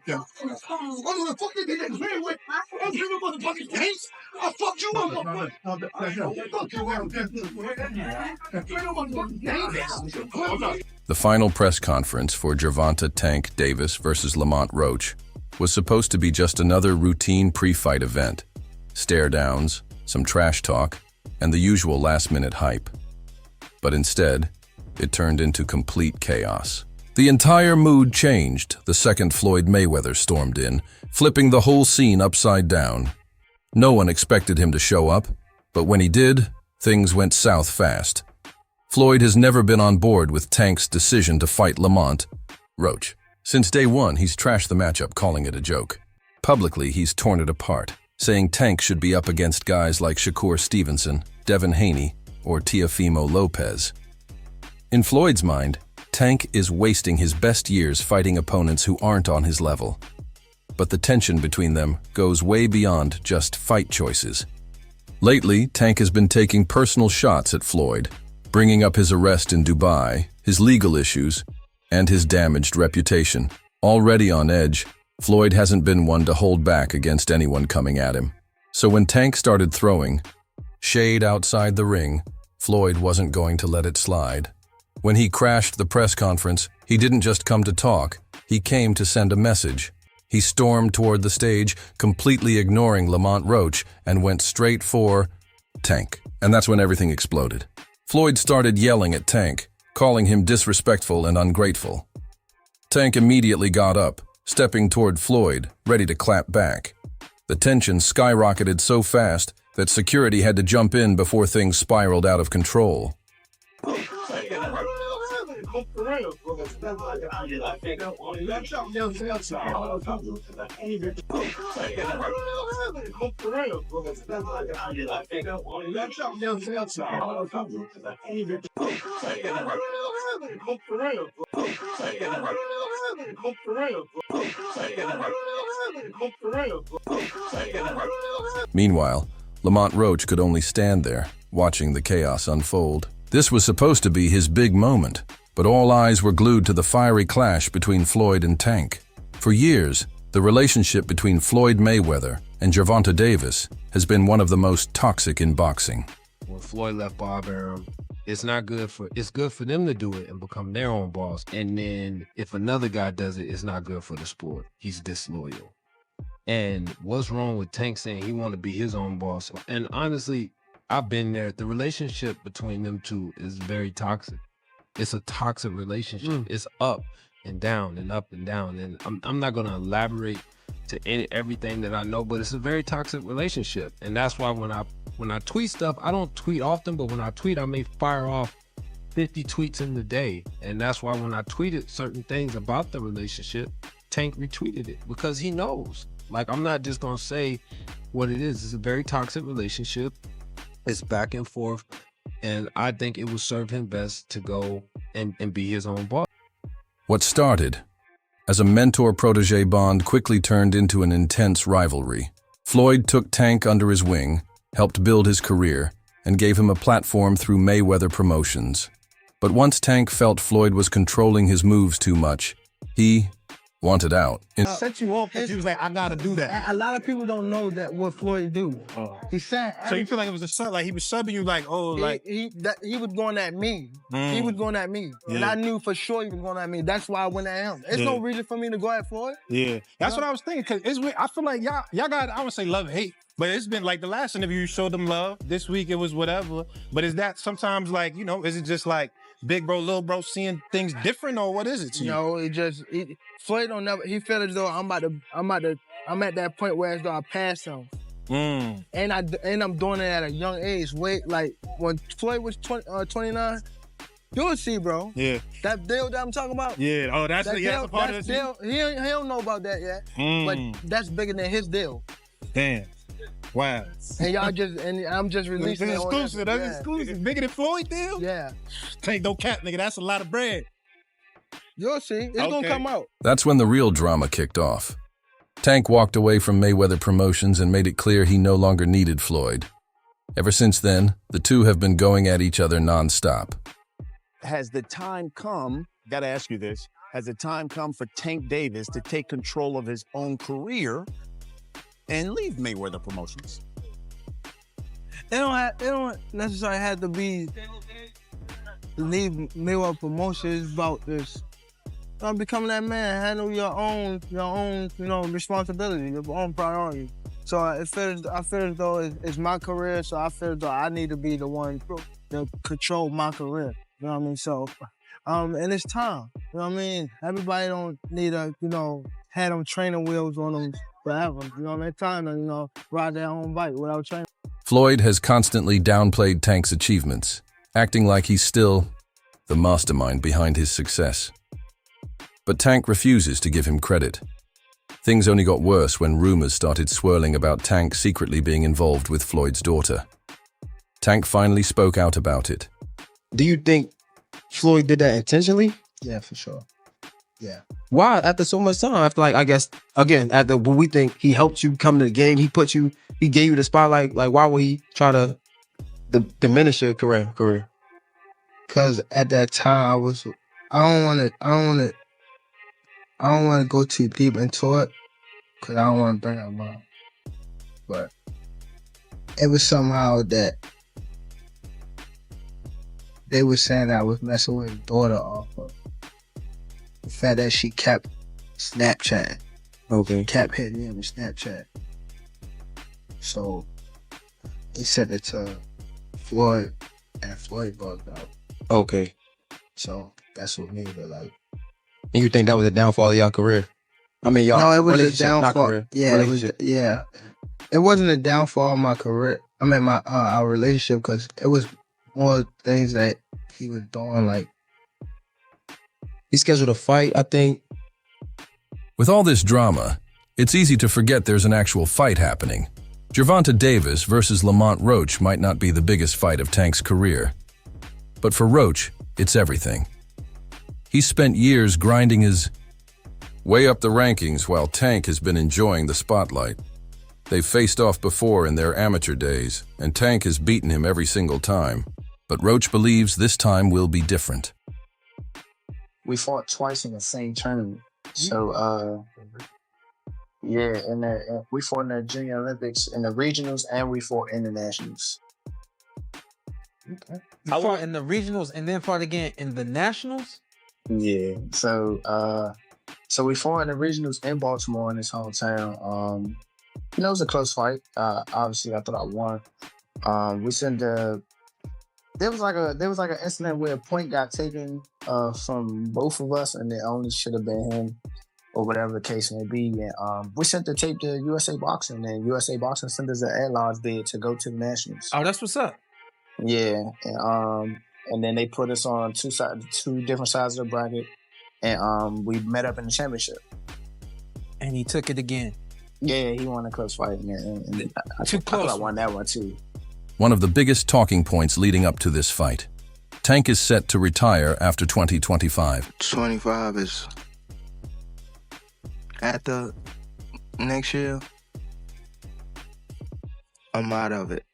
Yeah. What the fuck did they play with? I'm here with motherfucking tanks. I fucked you up. The final press conference for Gervonta Tank Davis versus Lamont Roach was supposed to be just another routine pre-fight event. Stare-downs, some trash talk, and the usual last-minute hype. But instead, it turned into complete chaos. The entire mood changed the second Floyd Mayweather stormed in, flipping the whole scene upside down. No one expected him to show up, but when he did, things went south fast. Floyd has never been on board with Tank's decision to fight Lamont Roach. Since day one, he's trashed the matchup, calling it a joke. Publicly, he's torn it apart, saying Tank should be up against guys like Shakur Stevenson, Devin Haney, or Teofimo Lopez. In Floyd's mind, Tank is wasting his best years fighting opponents who aren't on his level. But the tension between them goes way beyond just fight choices. Lately, Tank has been taking personal shots at Floyd, bringing up his arrest in Dubai, his legal issues, and his damaged reputation. Already on edge, Floyd hasn't been one to hold back against anyone coming at him. So when Tank started throwing shade outside the ring, Floyd wasn't going to let it slide. When he crashed the press conference, he didn't just come to talk, he came to send a message. He stormed toward the stage, completely ignoring Lamont Roach, and went straight for Tank. And that's when everything exploded. Floyd started yelling at Tank, calling him disrespectful and ungrateful. Tank immediately got up, stepping toward Floyd, ready to clap back. The tension skyrocketed so fast that security had to jump in before things spiraled out of control. Meanwhile, Lamont Roach could only stand there, watching the chaos unfold. This was supposed to be his big moment, but all eyes were glued to the fiery clash between Floyd and Tank. For years, the relationship between Floyd Mayweather and Gervontadavis has been one of the most toxic in boxing. When Floyd left Bob Arum, it's good for them to do it and become their own boss. And then if another guy does it, it's not good for the sport. He's disloyal. And what's wrong with Tank saying he want to be his own boss? And honestly, I've been there. The relationship between them two is very toxic. It's a toxic relationship. It's up and down and up and down. And I'm not going to elaborate to everything that I know, but it's a very toxic relationship. And that's why when I tweet stuff, I don't tweet often, but when I tweet, I may fire off 50 tweets in the day. And that's why when I tweeted certain things about the relationship, Tank retweeted it because he knows. Like, I'm not just going to say what it is. It's a very toxic relationship. It's back and forth. And I think it would serve him best to go and be his own boss. What started as a mentor-protege bond quickly turned into an intense rivalry. Floyd took Tank under his wing, helped build his career, and gave him a platform through Mayweather Promotions. But once Tank felt Floyd was controlling his moves too much, he wanted out. Set you off because he was like, I gotta do that. A lot of people don't know that what Floyd do. He said. So you feel like it was a sub, like he was subbing you, like, oh, like he was going at me. He was going at me, and I knew for sure he was going at me. That's why I went at him. There's no reason for me to go at Floyd. Yeah, that's what I was thinking. Cause it's weird. I feel like y'all got, I would say love hate, but it's been like the last interview you showed them love. This week it was whatever. But is that sometimes like, you know, is it just like big bro, little bro seeing things different, or what is it to you? No, Floyd don't never. He felt as though I'm at that point where as though I passed him. And I'm doing it at a young age. Wait, like when Floyd was 29, you'll see, bro. Yeah. That deal that I'm talking about. Yeah. Oh, that's a part of the deal. He don't know about that yet. But that's bigger than his deal. Damn. Wow. And I'm just releasing it. Exclusive. That's exclusive. Bigger than Floyd deal? Yeah. Tank no cap, nigga. That's a lot of bread. You'll see. It's gonna come out. That's when the real drama kicked off. Tank walked away from Mayweather Promotions and made it clear he no longer needed Floyd. Ever since then, the two have been going at each other nonstop. Has the time come gotta ask you this. Has the time come for Tank Davis to take control of his own career and leave Mayweather Promotions? It don't necessarily have to be leave Mayweather Promotions. It's about this. Becoming that man, handle your own, responsibility, your own priority. So I feel as though it's my career, so I feel as though I need to be the one to control my career. You know what I mean? So, and it's time. You know what I mean? Everybody don't need to, have them training wheels on them forever. You know what I mean? It's time to, ride their own bike without training. Floyd has constantly downplayed Tank's achievements, acting like he's still the mastermind behind his success. But Tank refuses to give him credit. Things only got worse when rumors started swirling about Tank secretly being involved with Floyd's daughter. Tank finally spoke out about it. Do you think Floyd did that intentionally? Yeah, for sure. Yeah. Why? After so much time, after I guess, again, after what we think, he helped you come to the game, he gave you the spotlight. Like, why would he try to diminish your career? Because at that time, I don't want to go too deep into it, because I don't want to bring up mine. But it was somehow that they were saying that I was messing with his daughter off of the fact that she kept Snapchat. Okay. Kept hitting him with Snapchat. So he said it to Floyd, and Floyd bugged out. Okay. So that's what made it like. And you think that was a downfall of your career? I mean, y'all. No, it was a relationship, not downfall. career. Yeah, it was. Relationship. Yeah, it wasn't a downfall of my career. I mean, my our relationship, because it was more things that he was doing. Like, He scheduled a fight, I think. With all this drama, it's easy to forget there's an actual fight happening. Gervontadavis versus Lamont Roach might not be the biggest fight of Tank's career. But for Roach, it's everything. He's spent years grinding his way up the rankings while Tank has been enjoying the spotlight. They've faced off before in their amateur days, and Tank has beaten him every single time. But Roach believes this time will be different. We fought twice in the same tournament. So, yeah, we fought in the Junior Olympics, in the regionals, and we fought in the nationals. Okay. You fought in the regionals and then fought again in the nationals? Yeah. So we fought in the regionals in Baltimore, in his hometown. It was a close fight. Obviously, I thought I won. There was like an incident where a point got taken from both of us, and it only should have been him, or whatever the case may be. And we sent the tape to USA Boxing, and USA Boxing sent us an at-large bid to go to the nationals. Oh, that's what's up. Yeah, and then they put us on two different sides of the bracket, and we met up in the championship. And he took it again. Yeah, he won a close fight, man. And I Too close. thought I won that one too. One of the biggest talking points leading up to this fight. Tank is set to retire after 2025. 25 is after next year. I'm out of it.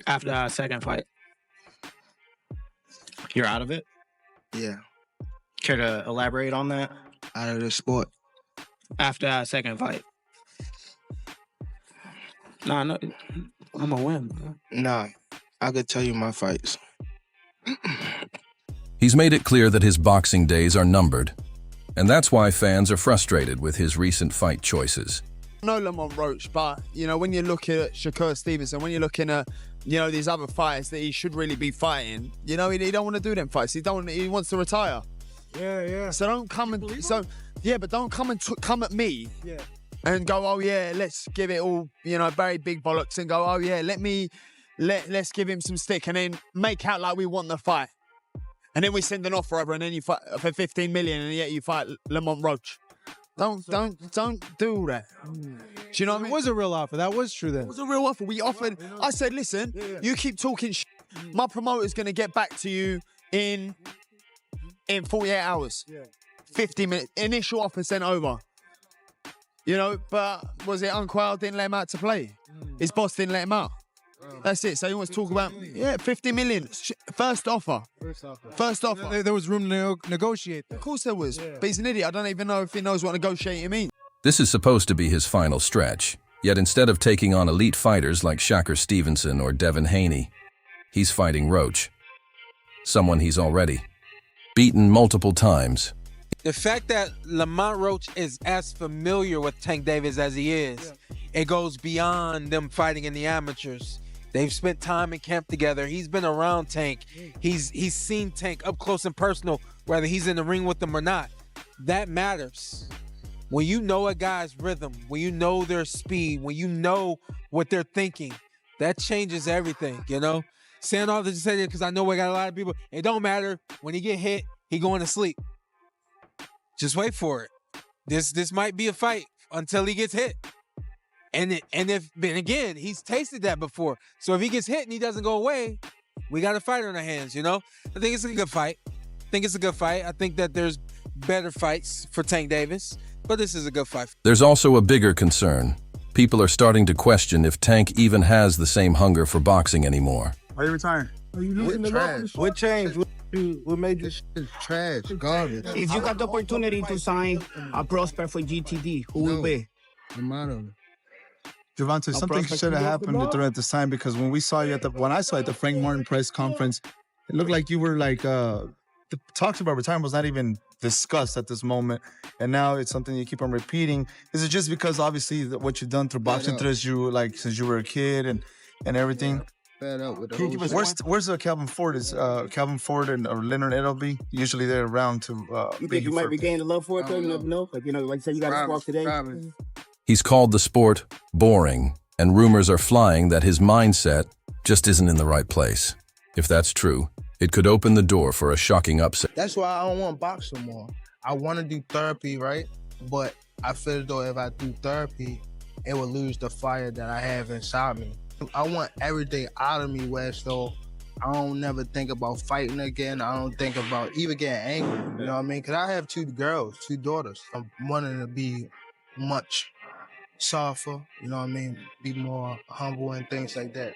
After our second fight. You're out of it? Yeah, Care to elaborate on that? out of the sport. After our second fight. Nah, no, I'm gonna win, bro. Nah, I could tell you my fights. He's made it clear that his boxing days are numbered, and that's why fans are frustrated with his recent fight choices. No Lamont Roach, but when you're looking at Shakur Stevenson, when you're looking at these other fighters that he should really be fighting, he don't want to do them fights. He wants to retire. yeah. So don't come and but don't come and come at me. Yeah. And go, oh yeah, let's give it all, very big bollocks, and go, oh yeah, let's give him some stick, and then make out like we want the fight, and then we send an offer over, and then you fight for 15 million, and yet you fight Lamont Roach. Don't do that. Do you know what I mean? It was a real offer. That was true then. It was a real offer. We offered. I said, listen, you keep talking my promoter's gonna get back to you in 48 hours. 50 minutes. Initial offer sent over. But was it Unquell didn't let him out to play? His boss didn't let him out. That's it. So he wants to talk about 50 million. First offer. There was room to negotiate. Of course there was. But he's an idiot. I don't even know if he knows what negotiating means. This is supposed to be his final stretch, yet instead of taking on elite fighters like Shakur Stevenson or Devin Haney, he's fighting Roach, someone he's already beaten multiple times. The fact that Lamont Roach is as familiar with Tank Davis as he is, it goes beyond them fighting in the amateurs. They've spent time in camp together. He's been around Tank. He's seen Tank up close and personal, whether he's in the ring with them or not. That matters. When you know a guy's rhythm, when you know their speed, when you know what they're thinking, that changes everything, you know? Saying all this to say that because I know we got a lot of people. It don't matter. When he get hit, he going to sleep. Just wait for it. This might be a fight until he gets hit. And again, he's tasted that before. So if he gets hit and he doesn't go away, we got a fight on our hands, you know? I think it's a good fight. I think that there's better fights for Tank Davis, but this is a good fight. There's also a bigger concern. People are starting to question if Tank even has the same hunger for boxing anymore. Are you retiring? Are you losing trash. What changed? What made you? It's trash, garbage. If you got the opportunity to sign a prospect for GTD, who will be? I'm out of it. Gervonta, something should have happened during this time because when I saw you at the Frank Martin press conference, it looked like you were like the talks about retirement was not even discussed at this moment, and now it's something you keep on repeating. Is it just because obviously what you've done through boxing since you were a kid and everything? Fed up with the Where's Calvin Ford? Is Calvin Ford or Leonard Edelby usually they're around to? You think you might regain the love for it? You never know. Like you said, you got to spark today. He's called the sport boring, and rumors are flying that his mindset just isn't in the right place. If that's true, it could open the door for a shocking upset. That's why I don't want to box no more. I want to do therapy, right? But I feel as though if I do therapy, it will lose the fire that I have inside me. I want everything out of me where so I don't never think about fighting again. I don't think about even getting angry, you know what I mean? Because I have two daughters. I'm wanting to be much softer, you know what I mean? Be more humble and things like that.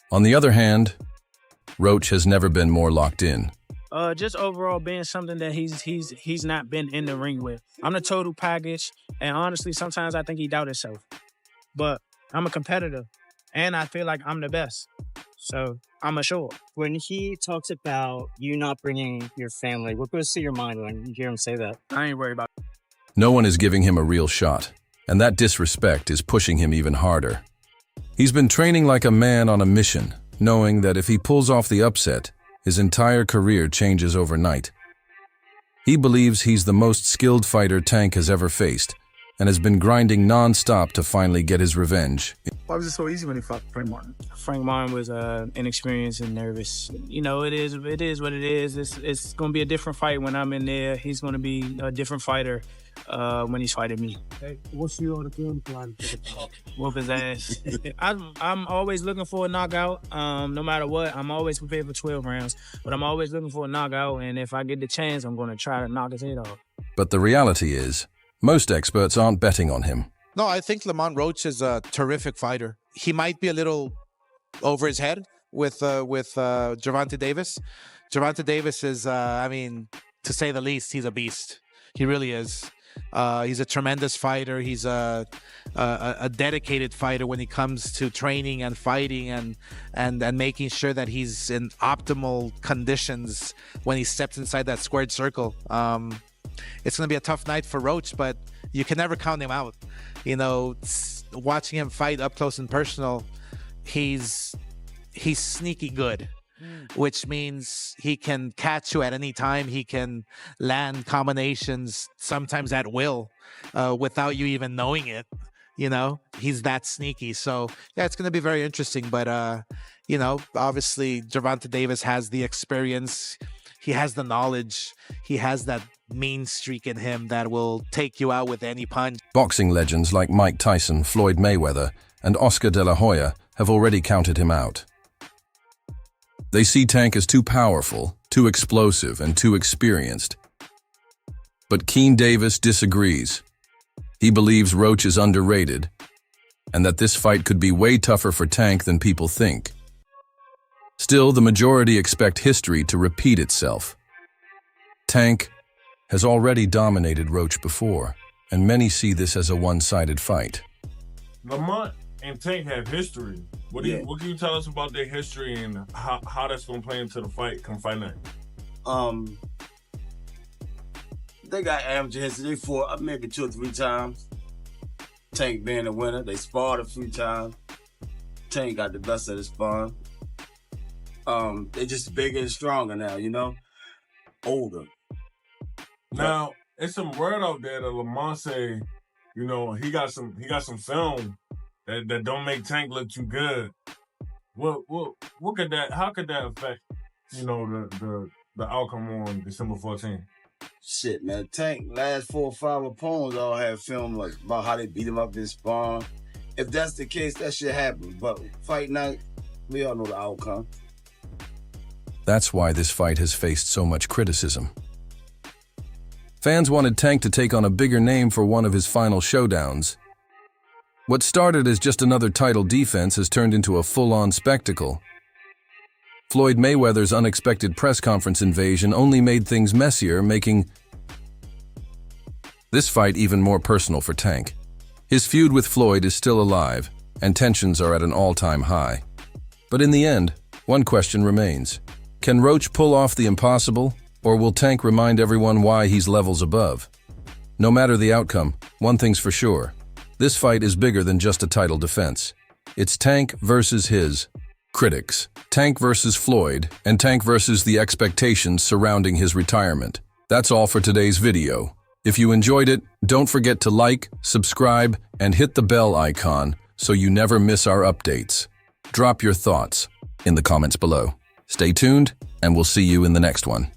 On the other hand, Roach has never been more locked in. Just overall being something that he's not been in the ring with. I'm the total package, and honestly, sometimes I think he doubt himself. But I'm a competitor, and I feel like I'm the best. So I'm assured. When he talks about you not bringing your family, what goes through your mind when you hear him say that? I ain't worried about it. No one is giving him a real shot, and that disrespect is pushing him even harder. He's been training like a man on a mission, knowing that if he pulls off the upset, his entire career changes overnight. He believes he's the most skilled fighter Tank has ever faced, and has been grinding non-stop to finally get his revenge. Why was it so easy when he fought Frank Martin? Frank Martin was inexperienced and nervous. You know, it is what it is. It's going to be a different fight when I'm in there. He's going to be a different fighter when he's fighting me. Hey, what's your game plan? Whoop his ass. I'm always looking for a knockout. No matter what, I'm always prepared for 12 rounds. But I'm always looking for a knockout, and if I get the chance, I'm going to try to knock his head off. But the reality is, most experts aren't betting on him. No, I think Lamont Roach is a terrific fighter. He might be a little over his head with Gervonta Davis. Gervonta Davis is, I mean, to say the least, he's a beast. He really is. He's a tremendous fighter. He's a dedicated fighter when it comes to training and fighting and making sure that he's in optimal conditions when he steps inside that squared circle. It's going to be a tough night for Roach, but you can never count him out. You know, watching him fight up close and personal, he's sneaky good, which means he can catch you at any time. He can land combinations sometimes at will without you even knowing it. You know, he's that sneaky. So yeah, it's going to be very interesting. But you know, obviously Gervonta Davis has the experience. He has the knowledge. He has that mean streak in him that will take you out with any punch. Boxing legends like Mike Tyson, Floyd Mayweather, and Oscar de la Hoya have already counted him out. They see Tank as too powerful, too explosive, and too experienced. But Keen Davis disagrees. He believes Roach is underrated, and that this fight could be way tougher for Tank than people think. Still, the majority expect history to repeat itself. Tank has already dominated Roach before, and many see this as a one-sided fight. Lamont and Tank have history. What can you tell us about their history and how that's going to play into the fight come fight night? They got amateur history. They fought maybe 2 or 3 times. Tank being the winner. They sparred a few times. Tank got the best of the sparring. They just bigger and stronger now, you know? Older. Now, it's some word out there that Lamont say, you know, he got some film that don't make Tank look too good. What could that? How could that affect, you know, the outcome on December 14th? Shit, man. Tank last 4 or 5 opponents all had film like about how they beat him up in sparring. If that's the case, that shit happen. But fight night, we all know the outcome. That's why this fight has faced so much criticism. Fans wanted Tank to take on a bigger name for one of his final showdowns. What started as just another title defense has turned into a full-on spectacle. Floyd Mayweather's unexpected press conference invasion only made things messier, making this fight even more personal for Tank. His feud with Floyd is still alive, and tensions are at an all-time high. But in the end, one question remains. Can Roach pull off the impossible, or will Tank remind everyone why he's levels above? No matter the outcome, one thing's for sure. This fight is bigger than just a title defense. It's Tank versus his critics, Tank versus Floyd, and Tank versus the expectations surrounding his retirement. That's all for today's video. If you enjoyed it, don't forget to like, subscribe, and hit the bell icon so you never miss our updates. Drop your thoughts in the comments below. Stay tuned, and we'll see you in the next one.